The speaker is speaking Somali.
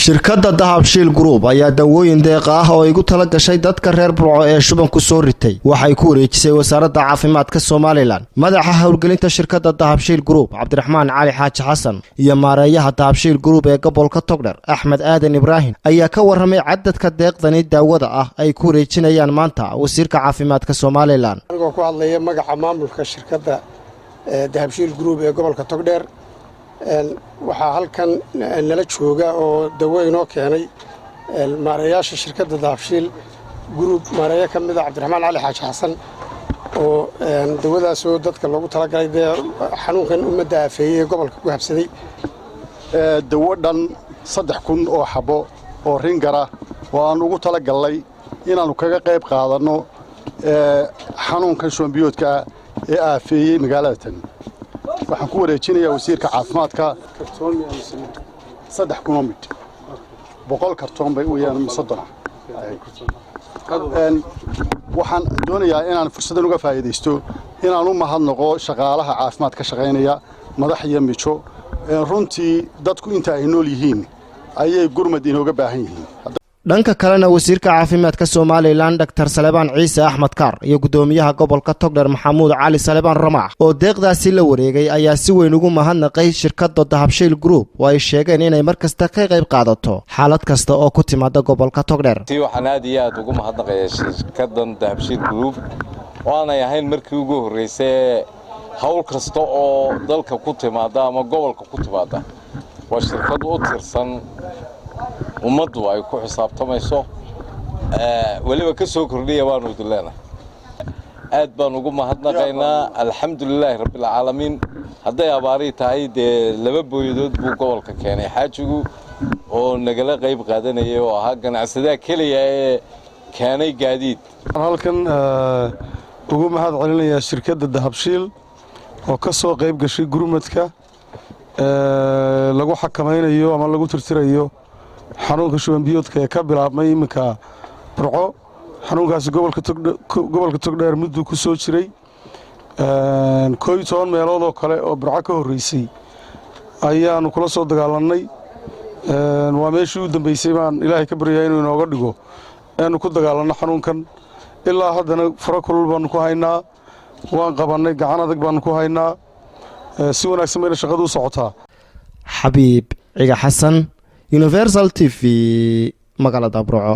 shirkadda Dahabshiil Group ayaa dawooyin deeq ah oo ay ugu tala gashay dadka reer Burco ee shuban ku soo ritay waxay ku wareejisay wasaaradda caafimaadka Soomaaliland madaxa hawlgelinta shirkadda Dahabshiil Group Cabdiraxmaan Cali Xaaji Xasan iyo maareeyaha Dahabshiil Group ee gobolka Togdheer Axmed Aadan Ibrahim ayaa ka warramay cadadka deeqdani daawada ah ay ku wareejinayaan maanta wasiirka caafimaadka Soomaaliland anigoo ku hadlaya magaca maamulka shirkadda Dahabshiil Group ee gobolka Togdheer waxaa halkan nala jooga oo daweyn oo keenay maareeyaasha shirkadda Dahabshiil Group maareeya ka mid ah Cabdiraxmaan Cali Xaaji Xasan oo dawadaas oo dadka loogu talagalay xanuunkan ummadda afeeyay gobolka ku habsaday dawadan 3,000 oo xabo oo ringara oo aan ugu talagalay inaanu kaga qayb qaadano xanuunkan shubanbiyoodka ee afeeyay magaalada tan waxaan ku wareejinayaa wasiirka caafimaadka 3,000 mid 100 kartoon bay u yeelan 30 waxaan doonayaa inaan fursadan uga faa'iideysto inaan u mahadnaqo shaqaalaha caafimaad ka shaqeynaya madax iyo mijo runtii dadku inta ay nool yihiin ayay gurmad inooga baahan yihiin dhanka kalena wasiirka caafimaadka Soomaaliland Dr. Salebaan Ciise Axmed Kaar iyo gudoomiyaha gobolka Togdheer Maxamuud Cali Salebaan Ramax oo deeqdaasi la wareegay ayaa si weyn ugu mahadnaqay shirkadda Dahabshiil Group oo ay sheegeen inay markasta ka qayb qaadato xaalad kasta oo ku timaada gobolka Togdheer waxaan aad iyo aad ugu mahadnaqayaa shirkaddan Dahabshiil Group oo aanay ahayn markii ugu horeysay hawl kasta oo dalka ku timaada ama gobolka ku timaada waa shirkad u tirsan ummaddu ay ku xisaabtamayso waliba ka soo kordhiya baanu idinleena aad baan ugu mahadnaqaynaa alxamdulilaahi rabbil caalamiin hadday abaari tahay laba booyadood buu gobolka keenay xaajigu oo nagala qayb qaadanayay oo ahaa ganacsadaha kaliya ee keenay gaadiid halkan ugu mahad celinayaa shirkadda Dahabshiil oo ka soo qayb gashay gurmadka lagu xakamaynayo ama lagu tirtirayo xanuunka shubanbiyoodka ee ka bilaabmay iminka Burco xanuunkaasi gobolka Togdheer muddo ku soo jiray 12 meelood oo kale oo Burco ka horeysay ayaanu kula soo dagaalanay waa meeshii u dambeysay baan Ilaahay ka baryahay inuu inooga dhigo aanu ku dagaalanno xanuunkan ilaa haddana faro kulul baan ku haynaa waan qabanay gacan adag baan ku haynaa si wanaagsan bay shaqadu u socotaa Xabiib Ciga Xasan Universal TV magaalada Burco